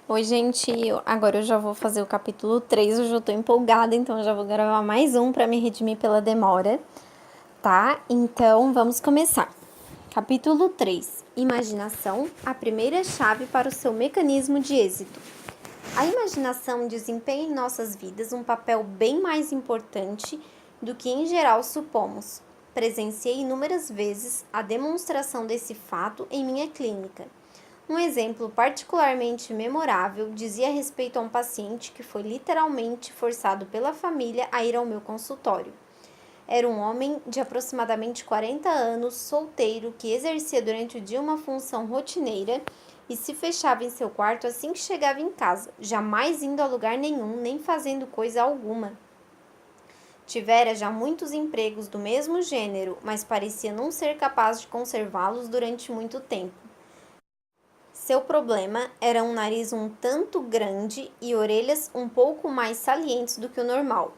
Oi, gente, agora eu já vou fazer o capítulo 3, eu já tô empolgada, então eu já vou gravar mais um para me redimir pela demora, tá? Então, vamos começar. Capítulo 3. Imaginação, a primeira chave para o seu mecanismo de êxito. A imaginação desempenha em nossas vidas um papel bem mais importante do que em geral supomos. Presenciei inúmeras vezes a demonstração desse fato em minha clínica. Um exemplo particularmente memorável dizia respeito a um paciente que foi literalmente forçado pela família a ir ao meu consultório. Era um homem de aproximadamente 40 anos, solteiro, que exercia durante o dia uma função rotineira e se fechava em seu quarto assim que chegava em casa, jamais indo a lugar nenhum nem fazendo coisa alguma. Tivera já muitos empregos do mesmo gênero, mas parecia não ser capaz de conservá-los durante muito tempo. Seu problema era um nariz um tanto grande e orelhas um pouco mais salientes do que o normal.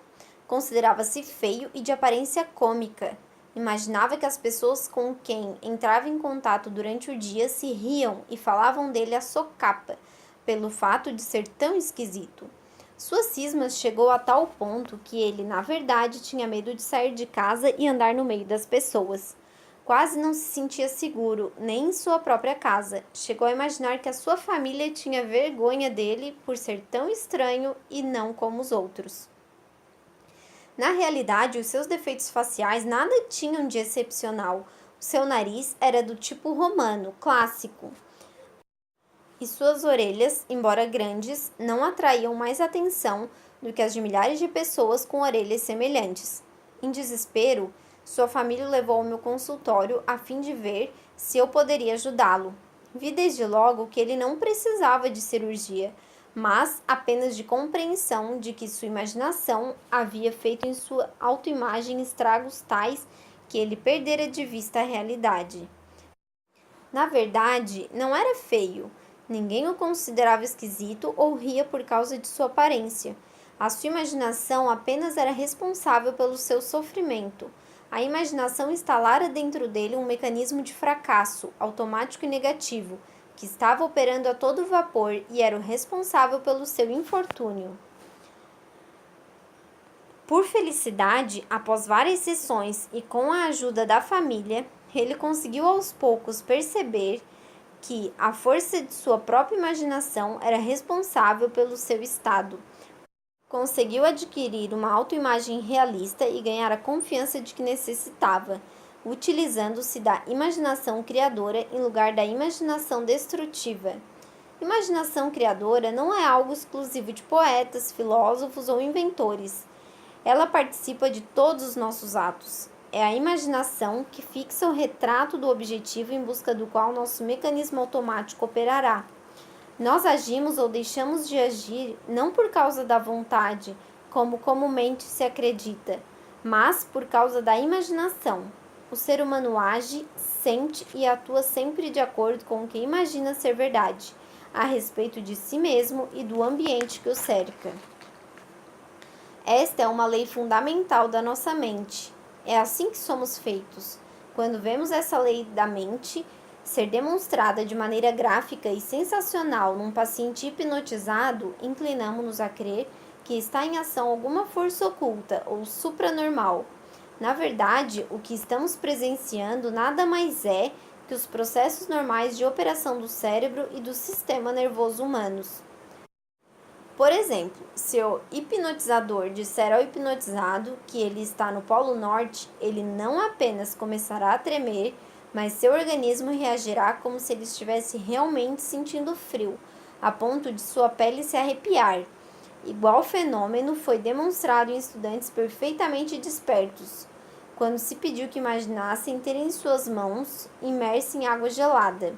Considerava-se feio e de aparência cômica. Imaginava que as pessoas com quem entrava em contato durante o dia se riam e falavam dele à socapa, pelo fato de ser tão esquisito. Sua cisma chegou a tal ponto que ele, na verdade, tinha medo de sair de casa e andar no meio das pessoas. Quase não se sentia seguro, nem em sua própria casa. Chegou a imaginar que a sua família tinha vergonha dele por ser tão estranho e não como os outros. Na realidade, os seus defeitos faciais nada tinham de excepcional. O seu nariz era do tipo romano, clássico, e suas orelhas, embora grandes, não atraíam mais atenção do que as de milhares de pessoas com orelhas semelhantes. Em desespero, sua família o levou ao meu consultório a fim de ver se eu poderia ajudá-lo. Vi desde logo que ele não precisava de cirurgia, mas apenas de compreensão de que sua imaginação havia feito em sua autoimagem estragos tais que ele perdera de vista a realidade. Na verdade, não era feio. Ninguém o considerava esquisito ou ria por causa de sua aparência. A sua imaginação apenas era responsável pelo seu sofrimento. A imaginação instalara dentro dele um mecanismo de fracasso, automático e negativo, que estava operando a todo vapor e era o responsável pelo seu infortúnio. Por felicidade, após várias sessões e com a ajuda da família, ele conseguiu aos poucos perceber que a força de sua própria imaginação era responsável pelo seu estado. Conseguiu adquirir uma autoimagem realista e ganhar a confiança de que necessitava, utilizando-se da imaginação criadora em lugar da imaginação destrutiva. Imaginação criadora não é algo exclusivo de poetas, filósofos ou inventores. Ela participa de todos os nossos atos. É a imaginação que fixa o retrato do objetivo em busca do qual nosso mecanismo automático operará. Nós agimos ou deixamos de agir não por causa da vontade, como comumente se acredita, mas por causa da imaginação. O ser humano age, sente e atua sempre de acordo com o que imagina ser verdade, a respeito de si mesmo e do ambiente que o cerca. Esta é uma lei fundamental da nossa mente. É assim que somos feitos. Quando vemos essa lei da mente ser demonstrada de maneira gráfica e sensacional num paciente hipnotizado, inclinamos-nos a crer que está em ação alguma força oculta ou supranormal. Na verdade, o que estamos presenciando nada mais é que os processos normais de operação do cérebro e do sistema nervoso humanos. Por exemplo, se o hipnotizador disser ao hipnotizado que ele está no Polo Norte, ele não apenas começará a tremer, mas seu organismo reagirá como se ele estivesse realmente sentindo frio, a ponto de sua pele se arrepiar. Igual fenômeno foi demonstrado em estudantes perfeitamente despertos, quando se pediu que imaginassem ter em suas mãos imersa em água gelada.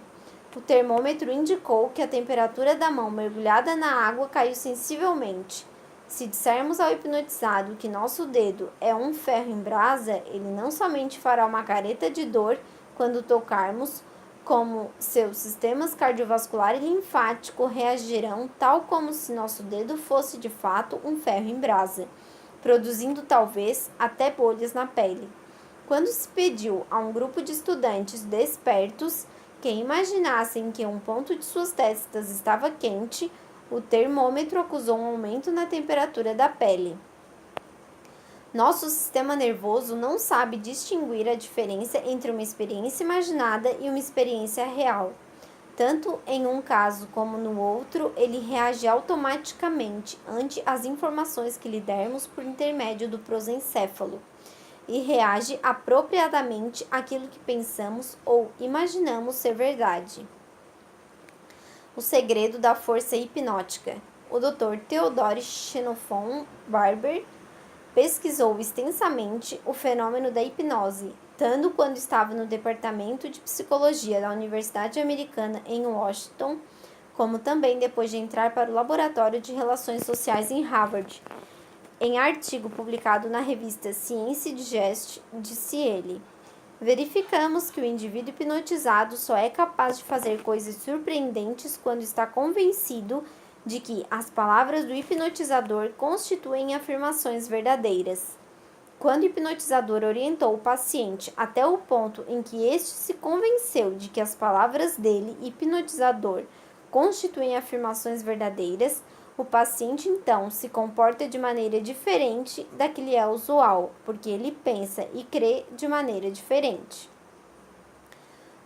O termômetro indicou que a temperatura da mão mergulhada na água caiu sensivelmente. Se dissermos ao hipnotizado que nosso dedo é um ferro em brasa, ele não somente fará uma careta de dor quando tocarmos, como seus sistemas cardiovascular e linfático reagirão tal como se nosso dedo fosse de fato um ferro em brasa, produzindo talvez até bolhas na pele. Quando se pediu a um grupo de estudantes despertos que imaginassem que um ponto de suas testas estava quente, O termômetro acusou um aumento na temperatura da pele. Nosso sistema nervoso não sabe distinguir a diferença entre uma experiência imaginada e uma experiência real. Tanto em um caso como no outro, ele reage automaticamente ante as informações que lhe dermos por intermédio do prosencéfalo e reage apropriadamente àquilo que pensamos ou imaginamos ser verdade. O segredo da força hipnótica. O Dr. Theodore Xenophon Barber pesquisou extensamente o fenômeno da hipnose, tanto quando estava no Departamento de Psicologia da Universidade Americana em Washington, como também depois de entrar para o Laboratório de Relações Sociais em Harvard. Em artigo publicado na revista Science Digest, disse ele: verificamos que o indivíduo hipnotizado só é capaz de fazer coisas surpreendentes quando está convencido de que as palavras do hipnotizador constituem afirmações verdadeiras. Quando o hipnotizador orientou o paciente até o ponto em que este se convenceu de que as palavras dele, hipnotizador, constituem afirmações verdadeiras, o paciente então se comporta de maneira diferente da que lhe é usual, porque ele pensa e crê de maneira diferente.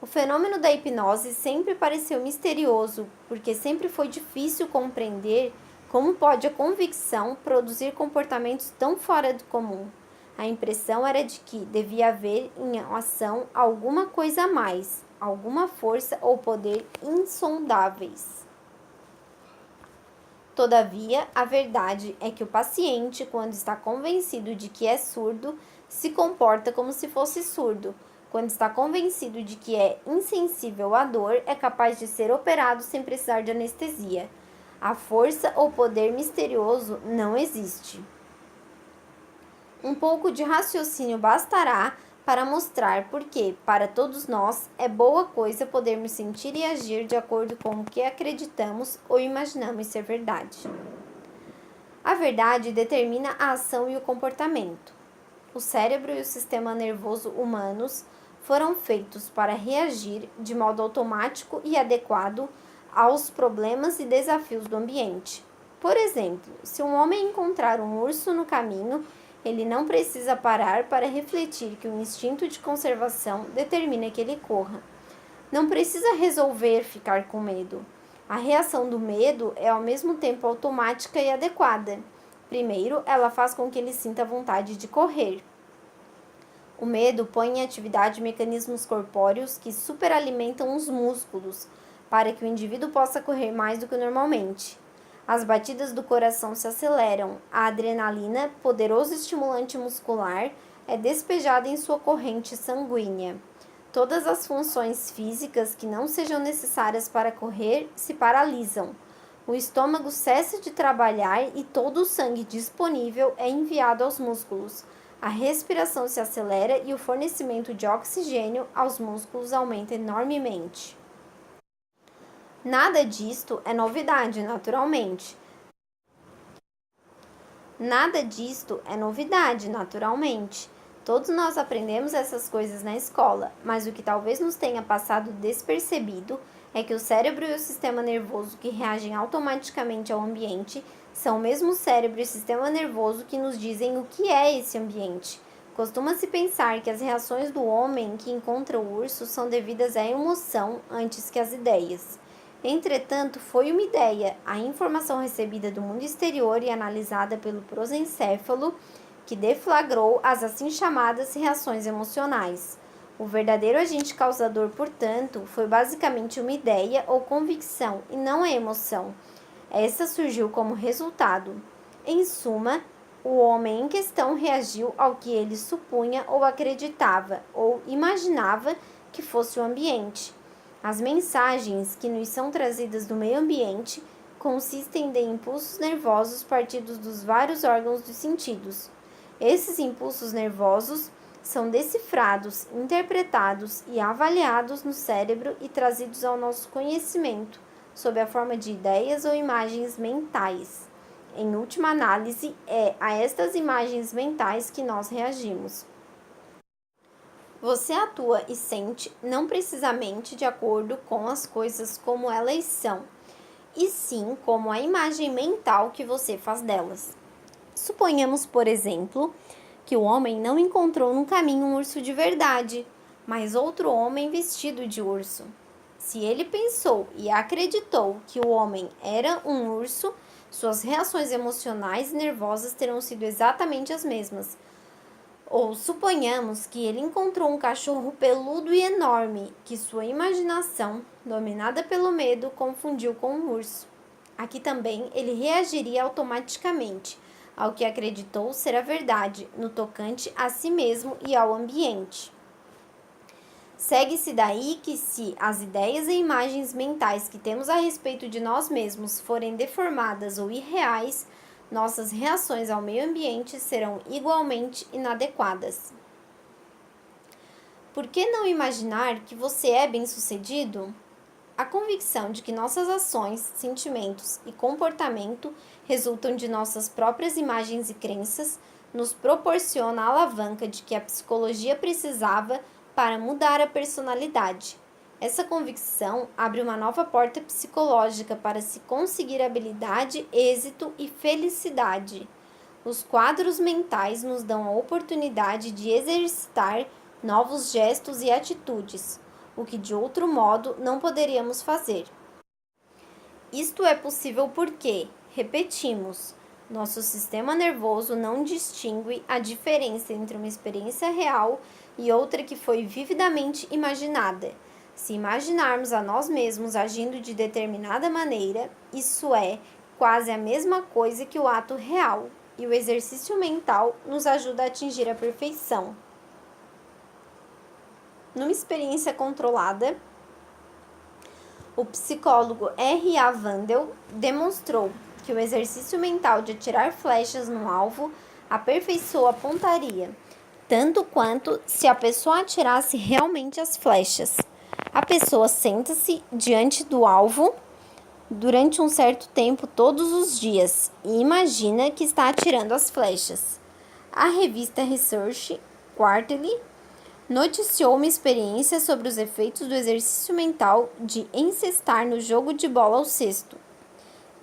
O fenômeno da hipnose sempre pareceu misterioso, porque sempre foi difícil compreender como pode a convicção produzir comportamentos tão fora do comum. A impressão era de que devia haver em ação alguma coisa a mais, alguma força ou poder insondáveis. Todavia, a verdade é que o paciente, quando está convencido de que é surdo, se comporta como se fosse surdo. Quando está convencido de que é insensível à dor, é capaz de ser operado sem precisar de anestesia. A força ou poder misterioso não existe. Um pouco de raciocínio bastará para mostrar por que, para todos nós, é boa coisa podermos sentir e agir de acordo com o que acreditamos ou imaginamos ser verdade. A verdade determina a ação e o comportamento. O cérebro e o sistema nervoso humanos foram feitos para reagir de modo automático e adequado aos problemas e desafios do ambiente. Por exemplo, se um homem encontrar um urso no caminho, ele não precisa parar para refletir que o instinto de conservação determina que ele corra. Não precisa resolver ficar com medo. A reação do medo é ao mesmo tempo automática e adequada. Primeiro, ela faz com que ele sinta vontade de correr. O medo põe em atividade mecanismos corpóreos que superalimentam os músculos, para que o indivíduo possa correr mais do que normalmente. As batidas do coração se aceleram, a adrenalina, poderoso estimulante muscular, é despejada em sua corrente sanguínea. Todas as funções físicas que não sejam necessárias para correr se paralisam. O estômago cessa de trabalhar e todo o sangue disponível é enviado aos músculos. A respiração se acelera e o fornecimento de oxigênio aos músculos aumenta enormemente. Nada disto é novidade, naturalmente. Todos nós aprendemos essas coisas na escola, mas o que talvez nos tenha passado despercebido é que o cérebro e o sistema nervoso que reagem automaticamente ao ambiente são o mesmo cérebro e sistema nervoso que nos dizem o que é esse ambiente. Costuma-se pensar que as reações do homem que encontra o urso são devidas à emoção antes que às ideias. Entretanto, foi uma ideia, a informação recebida do mundo exterior e analisada pelo prosencéfalo, que deflagrou as assim chamadas reações emocionais. O verdadeiro agente causador, portanto, foi basicamente uma ideia ou convicção e não a emoção. Essa surgiu como resultado. Em suma, o homem em questão reagiu ao que ele supunha ou acreditava ou imaginava que fosse o ambiente. As mensagens que nos são trazidas do meio ambiente consistem de impulsos nervosos partidos dos vários órgãos dos sentidos. Esses impulsos nervosos são decifrados, interpretados e avaliados no cérebro e trazidos ao nosso conhecimento, sob a forma de ideias ou imagens mentais. Em última análise, é a estas imagens mentais que nós reagimos. Você atua e sente não precisamente de acordo com as coisas como elas são. e sim como a imagem mental que você faz delas. Suponhamos, por exemplo, que o homem não encontrou no caminho um urso de verdade, mas outro homem vestido de urso. Se ele pensou e acreditou que o homem era um urso, suas reações emocionais e nervosas terão sido exatamente as mesmas. Ou suponhamos que ele encontrou um cachorro peludo e enorme, que sua imaginação, dominada pelo medo, confundiu com um urso. Aqui também ele reagiria automaticamente ao que acreditou ser a verdade, no tocante a si mesmo e ao ambiente. Segue-se daí que, se as ideias e imagens mentais que temos a respeito de nós mesmos forem deformadas ou irreais, nossas reações ao meio ambiente serão igualmente inadequadas. Por que não imaginar que você é bem-sucedido? A convicção de que nossas ações, sentimentos e comportamento resultam de nossas próprias imagens e crenças nos proporciona a alavanca de que a psicologia precisava para mudar a personalidade. Essa convicção abre uma nova porta psicológica para se conseguir habilidade, êxito e felicidade. Os quadros mentais nos dão a oportunidade de exercitar novos gestos e atitudes, o que de outro modo não poderíamos fazer. Isto é possível porque, repetimos, nosso sistema nervoso não distingue a diferença entre uma experiência real e outra que foi vividamente imaginada. Se imaginarmos a nós mesmos agindo de determinada maneira, isso é quase a mesma coisa que o ato real, e o exercício mental nos ajuda a atingir a perfeição. Numa experiência controlada, o psicólogo R.A. Vandel demonstrou que o exercício mental de atirar flechas no alvo aperfeiçoa a pontaria, tanto quanto se a pessoa atirasse realmente as flechas. A pessoa senta-se diante do alvo durante um certo tempo todos os dias e imagina que está atirando as flechas. A revista Research Quarterly noticiou uma experiência sobre os efeitos do exercício mental de encestar no jogo de bola ao cesto.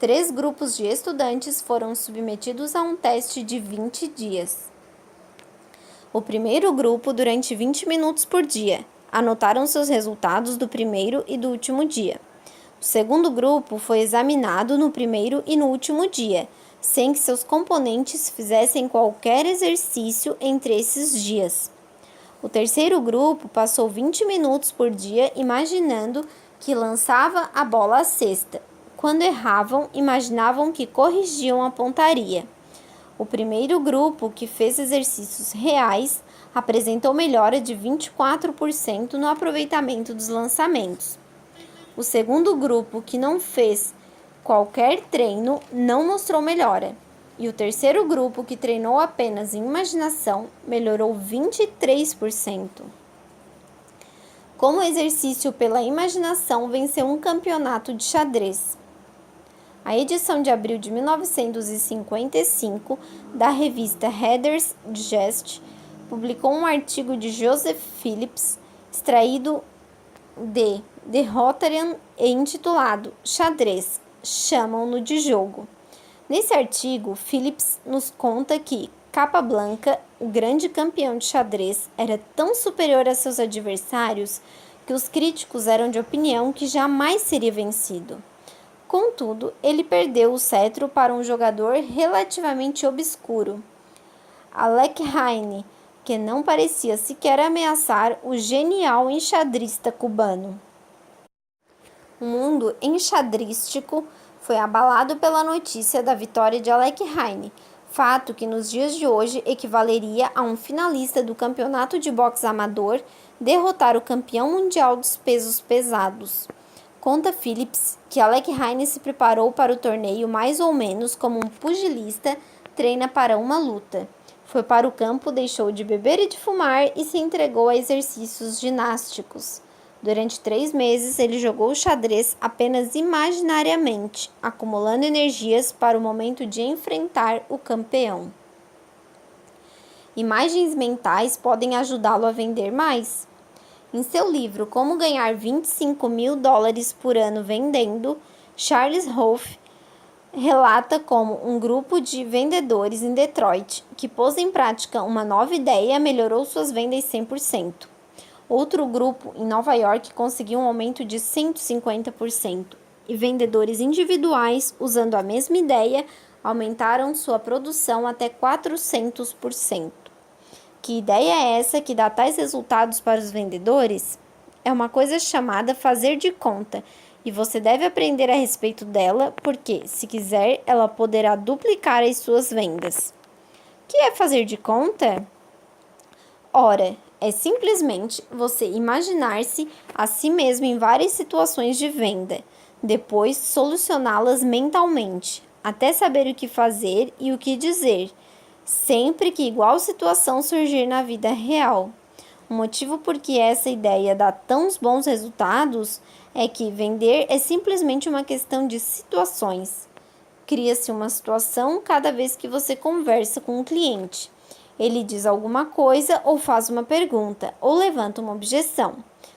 3 grupos de estudantes foram submetidos a um teste de 20 dias. O primeiro grupo, durante 20 minutos por dia, anotaram seus resultados do primeiro e do último dia. O segundo grupo foi examinado no primeiro e no último dia, sem que seus componentes fizessem qualquer exercício entre esses dias. O terceiro grupo passou 20 minutos por dia imaginando que lançava a bola à cesta. Quando erravam, imaginavam que corrigiam a pontaria. O primeiro grupo, que fez exercícios reais, apresentou melhora de 24% no aproveitamento dos lançamentos. O segundo grupo, que não fez qualquer treino, não mostrou melhora. E o terceiro grupo, que treinou apenas em imaginação, melhorou 23%. Como exercício pela imaginação, venceu um campeonato de xadrez. A edição de abril de 1955 da revista Reader's Digest publicou um artigo de Joseph Phillips, extraído de The Rotarian e intitulado Xadrez, chamam-no de jogo. Nesse artigo, Phillips nos conta que Capablanca, o grande campeão de xadrez, era tão superior a seus adversários que os críticos eram de opinião que jamais seria vencido. Contudo, ele perdeu o cetro para um jogador relativamente obscuro, Alekhine, que não parecia sequer ameaçar o genial enxadrista cubano. O mundo enxadrístico foi abalado pela notícia da vitória de Alekhine, fato que nos dias de hoje equivaleria a um finalista do campeonato de boxe amador derrotar o campeão mundial dos pesos pesados. Conta Phillips que Alekhine se preparou para o torneio mais ou menos como um pugilista treina para uma luta. Foi para o campo, deixou de beber e de fumar e se entregou a exercícios ginásticos. Durante 3 meses, ele jogou xadrez apenas imaginariamente, acumulando energias para o momento de enfrentar o campeão. Imagens mentais podem ajudá-lo a vender mais. Em seu livro Como Ganhar $25.000 por Ano Vendendo, Charles Hoff relata como um grupo de vendedores em Detroit que pôs em prática uma nova ideia melhorou suas vendas 100%. Outro grupo em Nova York conseguiu um aumento de 150%. E vendedores individuais, usando a mesma ideia, aumentaram sua produção até 400%. Que ideia é essa que dá tais resultados para os vendedores? É uma coisa chamada fazer de conta, e você deve aprender a respeito dela, porque, se quiser, ela poderá duplicar as suas vendas. O que é fazer de conta? Ora, é simplesmente você imaginar-se a si mesmo em várias situações de venda, depois solucioná-las mentalmente, até saber o que fazer e o que dizer, sempre que igual situação surgir na vida real. O motivo por que essa ideia dá tão bons resultados é que vender é simplesmente uma questão de situações. Cria-se uma situação cada vez que você conversa com um cliente. Ele diz alguma coisa ou faz uma pergunta ou levanta uma objeção.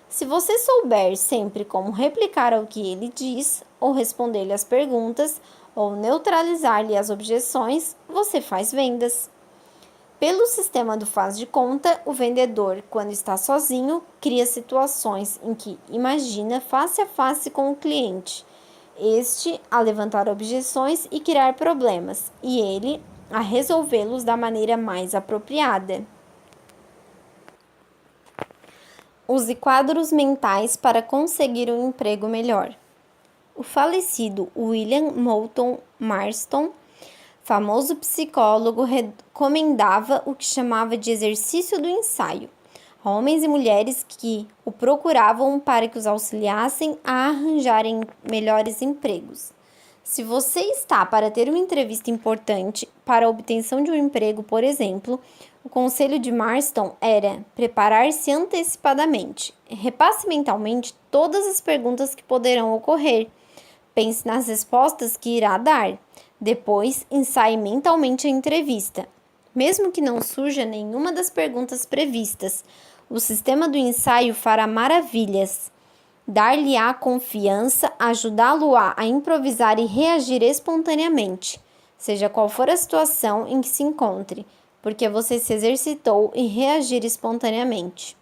Se você souber sempre como replicar ao que ele diz, ou responder-lhe as perguntas, ou neutralizar-lhe as objeções, você faz vendas. Pelo sistema do faz de conta, o vendedor, quando está sozinho, cria situações em que imagina face a face com o cliente, este a levantar objeções e criar problemas, e ele a resolvê-los da maneira mais apropriada. Use quadros mentais para conseguir um emprego melhor. O falecido William Moulton Marston, famoso psicólogo, recomendava o que chamava de exercício do ensaio a homens e mulheres que o procuravam para que os auxiliassem a arranjarem melhores empregos. Se você está para ter uma entrevista importante para a obtenção de um emprego, por exemplo, o conselho de Marston era preparar-se antecipadamente. Repasse mentalmente todas as perguntas que poderão ocorrer. Pense nas respostas que irá dar. Depois, ensaie mentalmente a entrevista. Mesmo que não surja nenhuma das perguntas previstas, o sistema do ensaio fará maravilhas. Dar-lhe-á confiança, ajudá-lo-á a improvisar e reagir espontaneamente, seja qual for a situação em que se encontre, porque você se exercitou em reagir espontaneamente.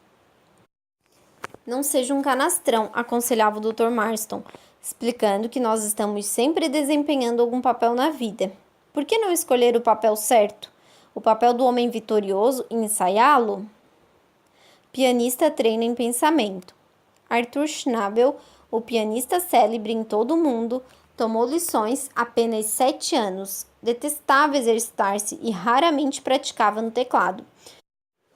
Não seja um canastrão, aconselhava o Dr. Marston, explicando que nós estamos sempre desempenhando algum papel na vida. Por que não escolher o papel certo? O papel do homem vitorioso e ensaiá-lo? Pianista treina em pensamento. Arthur Schnabel, o pianista célebre em todo o mundo, tomou lições apenas 7 anos. Detestava exercitar-se e raramente praticava no teclado.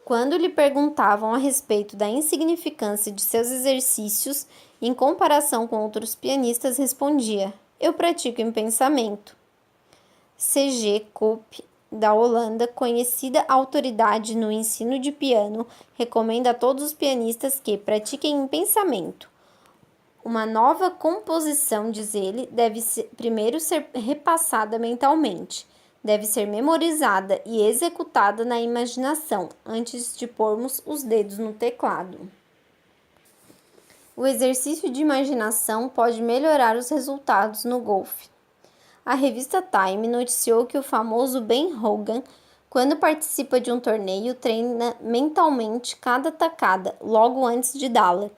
Quando lhe perguntavam a respeito da insignificância de seus exercícios em comparação com outros pianistas, respondia: eu pratico em pensamento. C.G. Koop, da Holanda, conhecida autoridade no ensino de piano, recomenda a todos os pianistas que pratiquem em pensamento. Uma nova composição, diz ele, deve primeiro ser repassada mentalmente. Deve ser memorizada e executada na imaginação, antes de pormos os dedos no teclado. O exercício de imaginação pode melhorar os resultados no golfe. A revista Time noticiou que o famoso Ben Hogan, quando participa de um torneio, treina mentalmente cada tacada, logo antes de dá-la.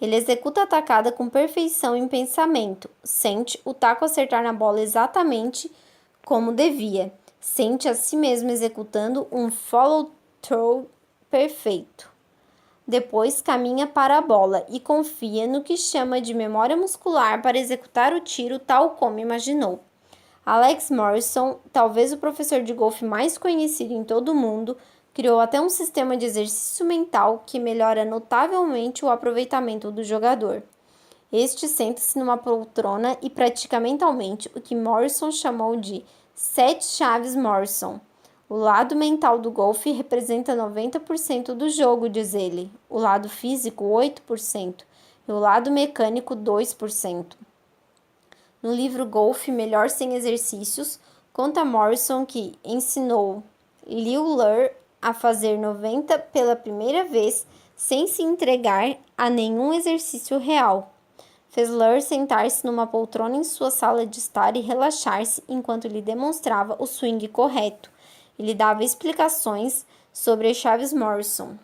Ele executa a tacada com perfeição em pensamento, sente o taco acertar na bola exatamente como devia, sente a si mesmo executando um follow-through perfeito. Depois caminha para a bola e confia no que chama de memória muscular para executar o tiro tal como imaginou. Alex Morrison, talvez o professor de golfe mais conhecido em todo o mundo, criou até um sistema de exercício mental que melhora notavelmente o aproveitamento do jogador. Este senta-se numa poltrona e pratica mentalmente o que Morrison chamou de 7 chaves Morrison. O lado mental do golfe representa 90% do jogo, diz ele, o lado físico 8% e o lado mecânico 2%. No livro Golfe Melhor Sem Exercícios, conta Morrison que ensinou Liu Ler a fazer 90 pela primeira vez sem se entregar a nenhum exercício real. Fez Lur sentar-se numa poltrona em sua sala de estar e relaxar-se enquanto lhe demonstrava o swing correto e lhe dava explicações sobre as chaves Morrison.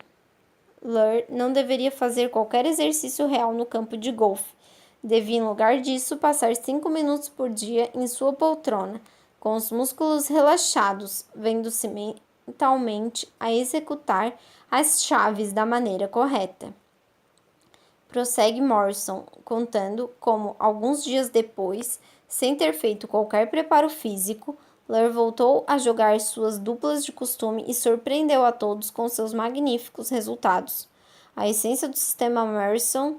Lur não deveria fazer qualquer exercício real no campo de golfe. Devia, em lugar disso, passar 5 minutos por dia em sua poltrona, com os músculos relaxados, vendo-se mentalmente a executar as chaves da maneira correta. Prossegue Morrison, contando como, alguns dias depois, sem ter feito qualquer preparo físico, Lur voltou a jogar suas duplas de costume e surpreendeu a todos com seus magníficos resultados. A essência do sistema Morrison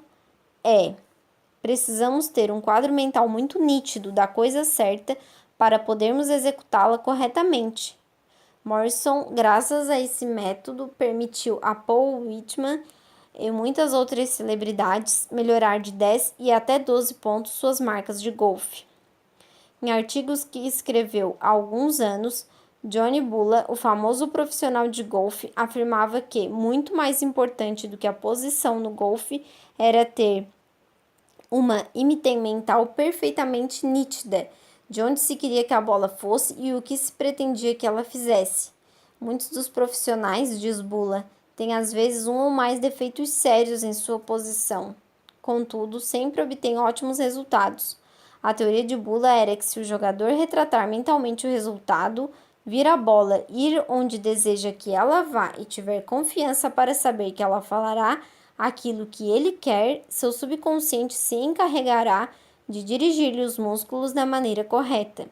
é: precisamos ter um quadro mental muito nítido da coisa certa para podermos executá-la corretamente. Morrison, graças a esse método, permitiu a Paul Whitman e muitas outras celebridades melhorar de 10 e até 12 pontos suas marcas de golfe. Em artigos que escreveu há alguns anos, Johnny Bula, o famoso profissional de golfe, afirmava que muito mais importante do que a posição no golfe era ter uma imagem mental perfeitamente nítida de onde se queria que a bola fosse e o que se pretendia que ela fizesse. Muitos dos profissionais, diz Bula, têm às vezes um ou mais defeitos sérios em sua posição. Contudo, sempre obtêm ótimos resultados. A teoria de Bula era que se o jogador retratar mentalmente o resultado, vir a bola, ir onde deseja que ela vá e tiver confiança para saber que ela falará aquilo que ele quer, seu subconsciente se encarregará de dirigir-lhe os músculos da maneira correta.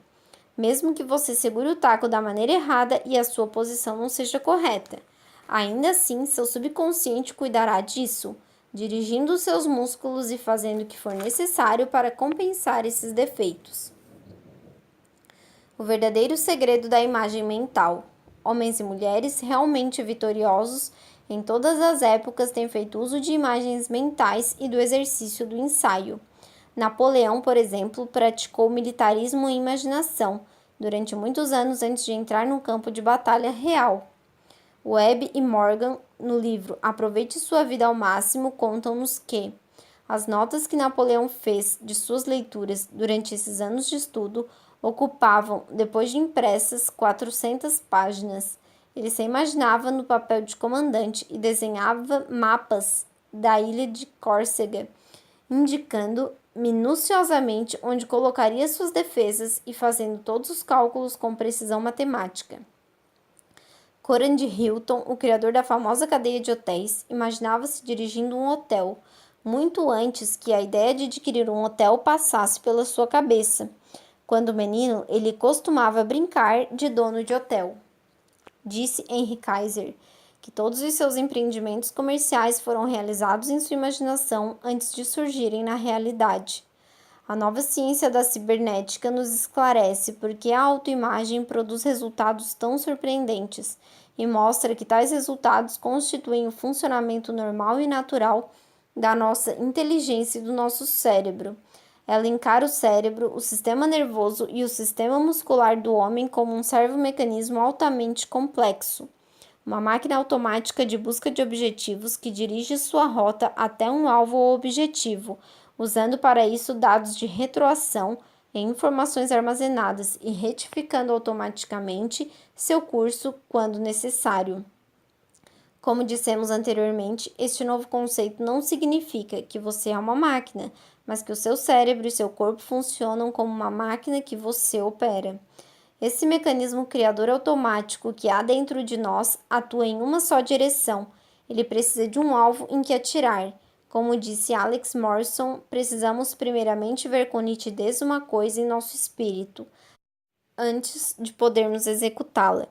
Mesmo que você segure o taco da maneira errada e a sua posição não seja correta, ainda assim seu subconsciente cuidará disso, dirigindo os seus músculos e fazendo o que for necessário para compensar esses defeitos. O verdadeiro segredo da imagem mental. Homens e mulheres realmente vitoriosos em todas as épocas têm feito uso de imagens mentais e do exercício do ensaio. Napoleão, por exemplo, praticou militarismo e imaginação durante muitos anos antes de entrar no campo de batalha real. Webb e Morgan, no livro Aproveite Sua Vida ao Máximo, contam-nos que as notas que Napoleão fez de suas leituras durante esses anos de estudo ocupavam, depois de impressas, 400 páginas. Ele se imaginava no papel de comandante e desenhava mapas da ilha de Córcega, indicando minuciosamente onde colocaria suas defesas e fazendo todos os cálculos com precisão matemática. Conrad Hilton, o criador da famosa cadeia de hotéis, imaginava-se dirigindo um hotel, muito antes que a ideia de adquirir um hotel passasse pela sua cabeça. Quando menino, ele costumava brincar de dono de hotel. Disse Henry Kaiser que todos os seus empreendimentos comerciais foram realizados em sua imaginação antes de surgirem na realidade. A nova ciência da cibernética nos esclarece por que a autoimagem produz resultados tão surpreendentes e mostra que tais resultados constituem o funcionamento normal e natural da nossa inteligência e do nosso cérebro. Ela encara o cérebro, o sistema nervoso e o sistema muscular do homem como um servomecanismo altamente complexo. Uma máquina automática de busca de objetivos que dirige sua rota até um alvo ou objetivo, usando para isso dados de retroação e informações armazenadas e retificando automaticamente seu curso quando necessário. Como dissemos anteriormente, este novo conceito não significa que você é uma máquina, mas que o seu cérebro e seu corpo funcionam como uma máquina que você opera. Esse mecanismo criador automático que há dentro de nós atua em uma só direção. Ele precisa de um alvo em que atirar. Como disse Alex Morrison, precisamos primeiramente ver com nitidez uma coisa em nosso espírito, antes de podermos executá-la.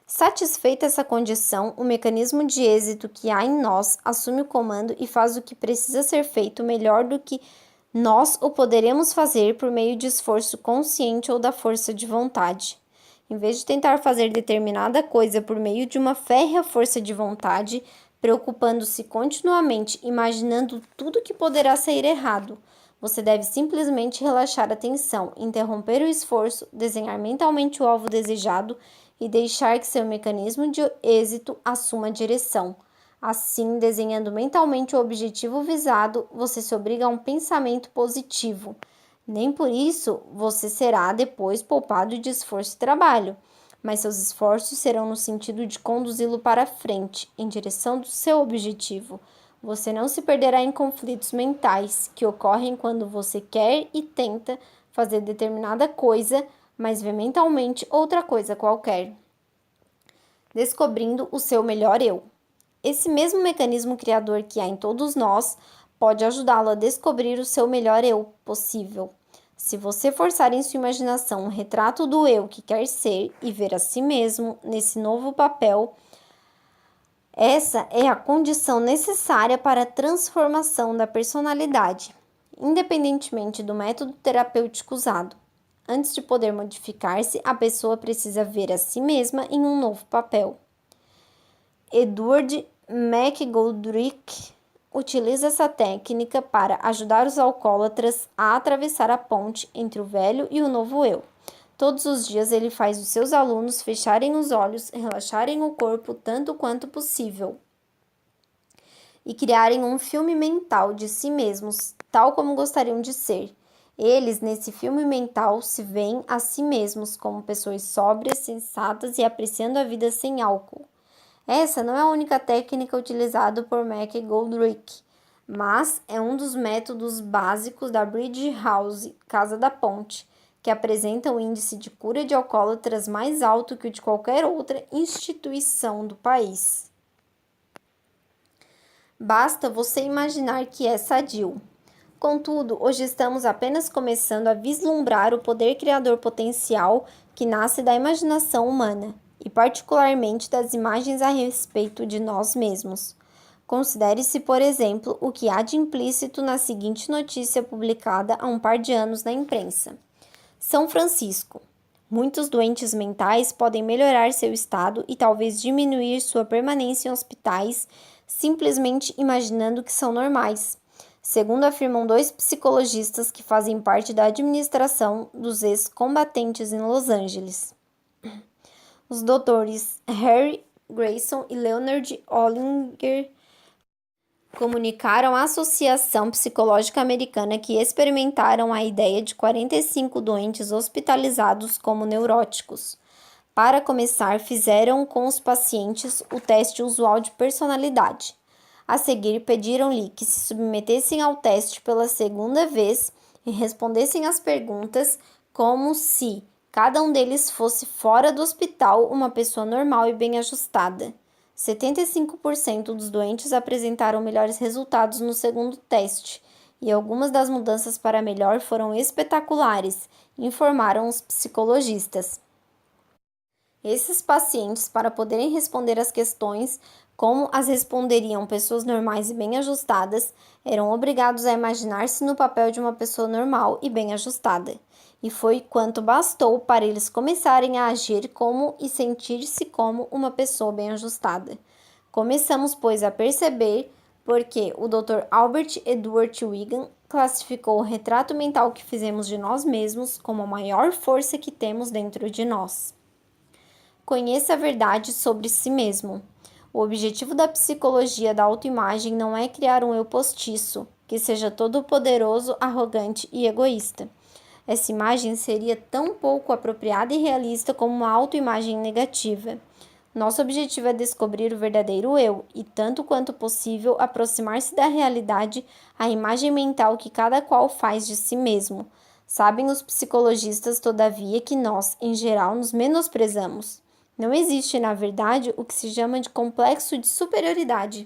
Satisfeita essa condição, o mecanismo de êxito que há em nós assume o comando e faz o que precisa ser feito melhor do que nós o poderemos fazer por meio de esforço consciente ou da força de vontade. Em vez de tentar fazer determinada coisa por meio de uma férrea força de vontade, preocupando-se continuamente, imaginando tudo que poderá sair errado, você deve simplesmente relaxar a tensão, interromper o esforço, desenhar mentalmente o alvo desejado e deixar que seu mecanismo de êxito assuma a direção. Assim, desenhando mentalmente o objetivo visado, você se obriga a um pensamento positivo. Nem por isso você será depois poupado de esforço e trabalho, mas seus esforços serão no sentido de conduzi-lo para frente, em direção do seu objetivo. Você não se perderá em conflitos mentais que ocorrem quando você quer e tenta fazer determinada coisa, mas vê mentalmente outra coisa qualquer. Descobrindo o seu melhor eu. Esse mesmo mecanismo criador que há em todos nós pode ajudá-lo a descobrir o seu melhor eu possível. Se você forçar em sua imaginação um retrato do eu que quer ser e ver a si mesmo nesse novo papel, essa é a condição necessária para a transformação da personalidade, independentemente do método terapêutico usado. Antes de poder modificar-se, a pessoa precisa ver a si mesma em um novo papel. Edward McGoldrick utiliza essa técnica para ajudar os alcoólatras a atravessar a ponte entre o velho e o novo eu. Todos os dias ele faz os seus alunos fecharem os olhos, relaxarem o corpo tanto quanto possível e criarem um filme mental de si mesmos, tal como gostariam de ser. Eles, nesse filme mental, se veem a si mesmos como pessoas sóbrias, sensatas e apreciando a vida sem álcool. Essa não é a única técnica utilizada por McGoldrick, mas é um dos métodos básicos da Bridge House, Casa da Ponte, que apresenta um índice de cura de alcoólatras mais alto que o de qualquer outra instituição do país. Basta você imaginar que é sadio. Contudo, hoje estamos apenas começando a vislumbrar o poder criador potencial que nasce da imaginação humana, e particularmente das imagens a respeito de nós mesmos. Considere-se, por exemplo, o que há de implícito na seguinte notícia publicada há um par de anos na imprensa. São Francisco. Muitos doentes mentais podem melhorar seu estado e talvez diminuir sua permanência em hospitais simplesmente imaginando que são normais, segundo afirmam 2 psicologistas que fazem parte da administração dos ex-combatentes em Los Angeles. Os doutores Harry Grayson e Leonard Ollinger comunicaram à Associação Psicológica Americana que experimentaram a ideia de 45 doentes hospitalizados como neuróticos. Para começar, fizeram com os pacientes o teste usual de personalidade. A seguir, pediram-lhe que se submetessem ao teste pela segunda vez e respondessem às perguntas como se cada um deles fosse fora do hospital uma pessoa normal e bem ajustada. 75% dos doentes apresentaram melhores resultados no segundo teste, e algumas das mudanças para melhor foram espetaculares, informaram os psicologistas. Esses pacientes, para poderem responder às questões como as responderiam pessoas normais e bem ajustadas, eram obrigados a imaginar-se no papel de uma pessoa normal e bem ajustada. E foi quanto bastou para eles começarem a agir como e sentir-se como uma pessoa bem ajustada. Começamos, pois, a perceber porque o Dr. Albert Edward Wigan classificou o retrato mental que fizemos de nós mesmos como a maior força que temos dentro de nós. Conheça a verdade sobre si mesmo. O objetivo da psicologia da autoimagem não é criar um eu postiço, que seja todo-poderoso, arrogante e egoísta. Essa imagem seria tão pouco apropriada e realista como uma autoimagem negativa. Nosso objetivo é descobrir o verdadeiro eu e, tanto quanto possível, aproximar-se da realidade, a imagem mental que cada qual faz de si mesmo. Sabem os psicologistas, todavia, que nós, em geral, nos menosprezamos. Não existe, na verdade, o que se chama de complexo de superioridade.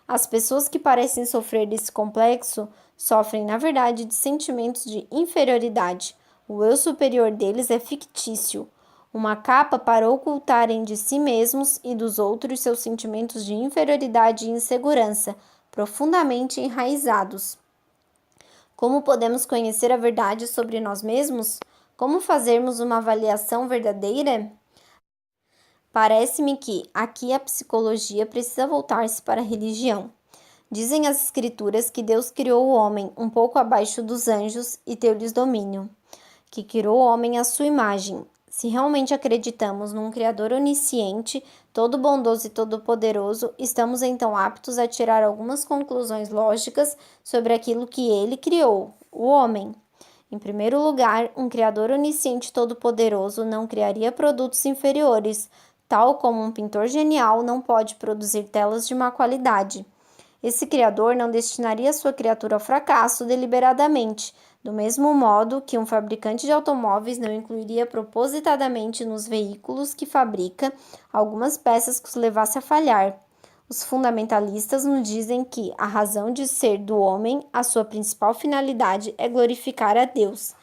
As pessoas que parecem sofrer desse complexo sofrem, na verdade, de sentimentos de inferioridade. O eu superior deles é fictício, uma capa para ocultarem de si mesmos e dos outros seus sentimentos de inferioridade e insegurança, profundamente enraizados. Como podemos conhecer a verdade sobre nós mesmos? Como fazermos uma avaliação verdadeira? Parece-me que aqui a psicologia precisa voltar-se para a religião. Dizem as escrituras que Deus criou o homem um pouco abaixo dos anjos e deu-lhes domínio, que criou o homem à sua imagem. Se realmente acreditamos num Criador onisciente, todo bondoso e todo-poderoso, estamos então aptos a tirar algumas conclusões lógicas sobre aquilo que ele criou, o homem. Em primeiro lugar, um Criador onisciente e todo-poderoso não criaria produtos inferiores, tal como um pintor genial não pode produzir telas de má qualidade. Esse Criador não destinaria sua criatura ao fracasso deliberadamente, do mesmo modo que um fabricante de automóveis não incluiria propositadamente nos veículos que fabrica algumas peças que os levasse a falhar. Os fundamentalistas nos dizem que a razão de ser do homem, a sua principal finalidade é glorificar a Deus,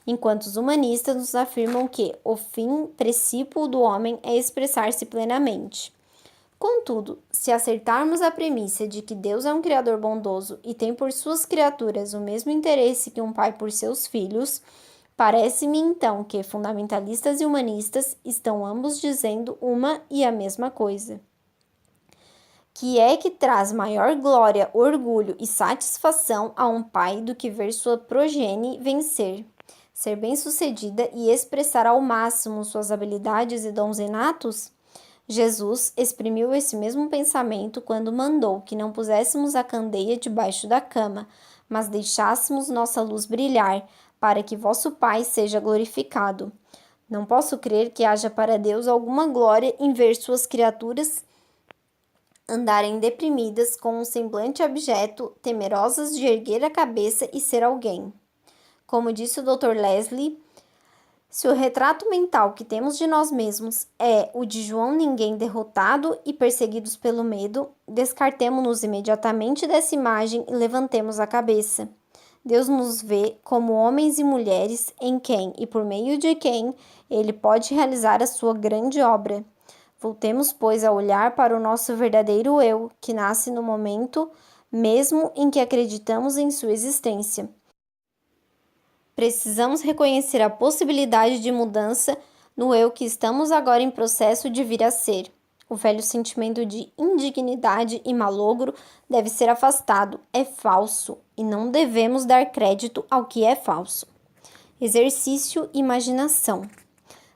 enquanto os humanistas nos afirmam que o fim princípio do homem é expressar-se plenamente. Contudo, se aceitarmos a premissa de que Deus é um Criador bondoso e tem por suas criaturas o mesmo interesse que um pai por seus filhos, parece-me então que fundamentalistas e humanistas estão ambos dizendo uma e a mesma coisa. Que é que traz maior glória, orgulho e satisfação a um pai do que ver sua progenie vencer, ser bem-sucedida e expressar ao máximo suas habilidades e dons inatos? Jesus exprimiu esse mesmo pensamento quando mandou que não puséssemos a candeia debaixo da cama, mas deixássemos nossa luz brilhar, para que vosso Pai seja glorificado. Não posso crer que haja para Deus alguma glória em ver suas criaturas andarem deprimidas com um semblante abjeto, temerosas de erguer a cabeça e ser alguém. Como disse o Dr. Leslie, se o retrato mental que temos de nós mesmos é o de João Ninguém derrotado e perseguidos pelo medo, descartemo-nos imediatamente dessa imagem e levantemos a cabeça. Deus nos vê como homens e mulheres em quem e por meio de quem ele pode realizar a sua grande obra. Voltemos, pois, a olhar para o nosso verdadeiro eu, que nasce no momento mesmo em que acreditamos em sua existência. Precisamos reconhecer a possibilidade de mudança no eu que estamos agora em processo de vir a ser. O velho sentimento de indignidade e malogro deve ser afastado. É falso e não devemos dar crédito ao que é falso. Exercício imaginação.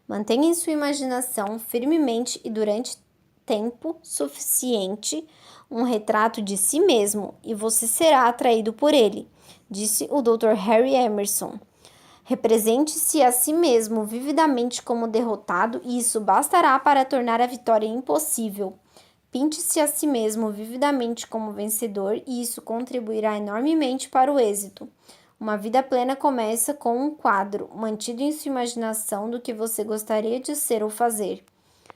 Mantenha em sua imaginação firmemente e durante tempo suficiente um retrato de si mesmo e você será atraído por ele, disse o Dr. Harry Emerson. Represente-se a si mesmo vividamente como derrotado e isso bastará para tornar a vitória impossível. Pinte-se a si mesmo vividamente como vencedor e isso contribuirá enormemente para o êxito. Uma vida plena começa com um quadro, mantido em sua imaginação do que você gostaria de ser ou fazer.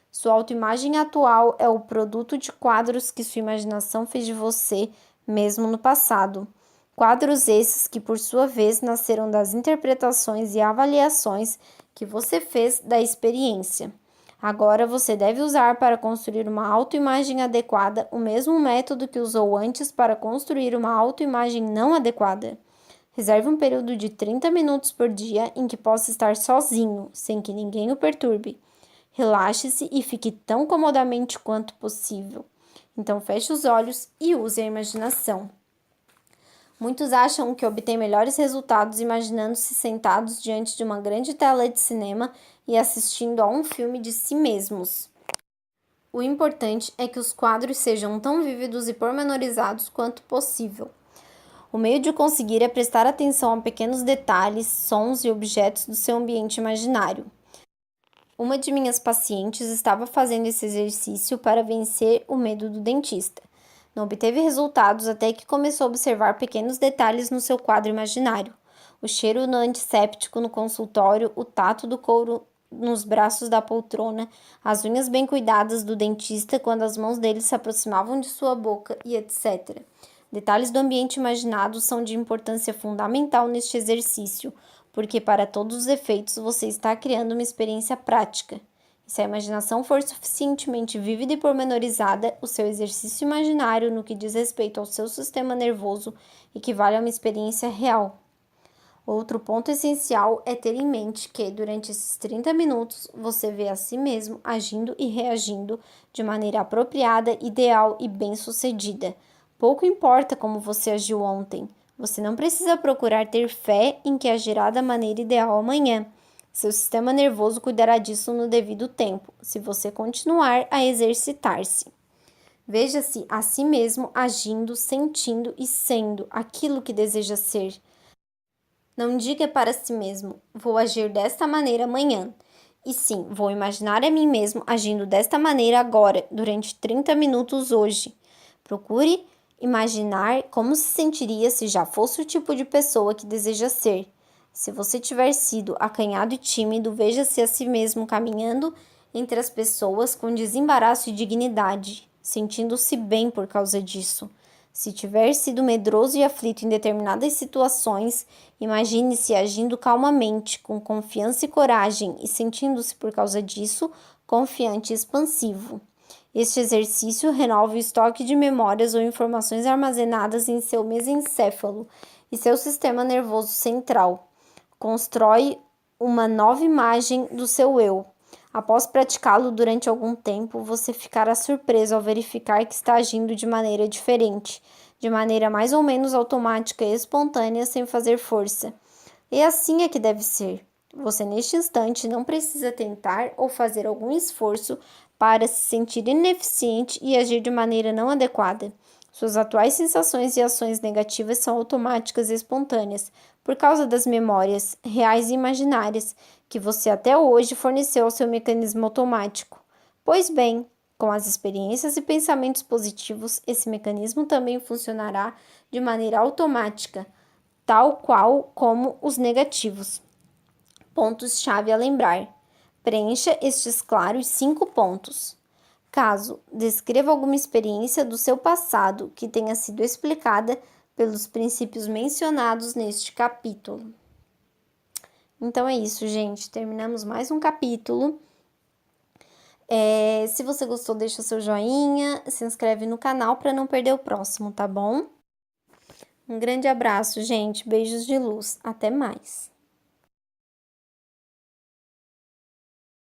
Sua autoimagem atual é o produto de quadros que sua imaginação fez de você, mesmo no passado. Quadros esses que, por sua vez, nasceram das interpretações e avaliações que você fez da experiência. Agora você deve usar para construir uma autoimagem adequada o mesmo método que usou antes para construir uma autoimagem não adequada. Reserve um período de 30 minutos por dia em que possa estar sozinho, sem que ninguém o perturbe. Relaxe-se e fique tão comodamente quanto possível. Então feche os olhos e use a imaginação. Muitos acham que obtêm melhores resultados imaginando-se sentados diante de uma grande tela de cinema e assistindo a um filme de si mesmos. O importante é que os quadros sejam tão vívidos e pormenorizados quanto possível. O meio de conseguir é prestar atenção a pequenos detalhes, sons e objetos do seu ambiente imaginário. Uma de minhas pacientes estava fazendo esse exercício para vencer o medo do dentista. Não obteve resultados até que começou a observar pequenos detalhes no seu quadro imaginário. O cheiro do antisséptico no consultório, o tato do couro nos braços da poltrona, as unhas bem cuidadas do dentista quando as mãos dele se aproximavam de sua boca e etc. Detalhes do ambiente imaginado são de importância fundamental neste exercício, porque para todos os efeitos você está criando uma experiência prática. E se a imaginação for suficientemente vívida e pormenorizada, o seu exercício imaginário no que diz respeito ao seu sistema nervoso equivale a uma experiência real. Outro ponto essencial é ter em mente que, durante esses 30 minutos, você vê a si mesmo agindo e reagindo de maneira apropriada, ideal e bem-sucedida. Pouco importa como você agiu ontem. Você não precisa procurar ter fé em que agirá da maneira ideal amanhã. Seu sistema nervoso cuidará disso no devido tempo, se você continuar a exercitar-se. Veja-se a si mesmo agindo, sentindo e sendo aquilo que deseja ser. Não diga para si mesmo, vou agir desta maneira amanhã. E sim, vou imaginar a mim mesmo agindo desta maneira agora, durante 30 minutos hoje. Procure imaginar como se sentiria se já fosse o tipo de pessoa que deseja ser. Se você tiver sido acanhado e tímido, veja-se a si mesmo caminhando entre as pessoas com desembaraço e dignidade, sentindo-se bem por causa disso. Se tiver sido medroso e aflito em determinadas situações, imagine-se agindo calmamente, com confiança e coragem e sentindo-se por causa disso confiante e expansivo. Este exercício renova o estoque de memórias ou informações armazenadas em seu mesencéfalo e seu sistema nervoso central. Constrói uma nova imagem do seu eu. Após praticá-lo durante algum tempo, você ficará surpreso ao verificar que está agindo de maneira diferente, de maneira mais ou menos automática e espontânea, sem fazer força. E assim é que deve ser. Você, neste instante, não precisa tentar ou fazer algum esforço para se sentir ineficiente e agir de maneira não adequada. Suas atuais sensações e ações negativas são automáticas e espontâneas, por causa das memórias, reais e imaginárias, que você até hoje forneceu ao seu mecanismo automático. Pois bem, com as experiências e pensamentos positivos, esse mecanismo também funcionará de maneira automática, tal qual como os negativos. Pontos-chave a lembrar. Preencha estes claros 5 pontos. Caso descreva alguma experiência do seu passado que tenha sido explicada pelos princípios mencionados neste capítulo. Então é isso, gente. Terminamos mais um capítulo. Se você gostou, deixa o seu joinha, se inscreve no canal para não perder o próximo, tá bom? Um grande abraço, gente. Beijos de luz. Até mais.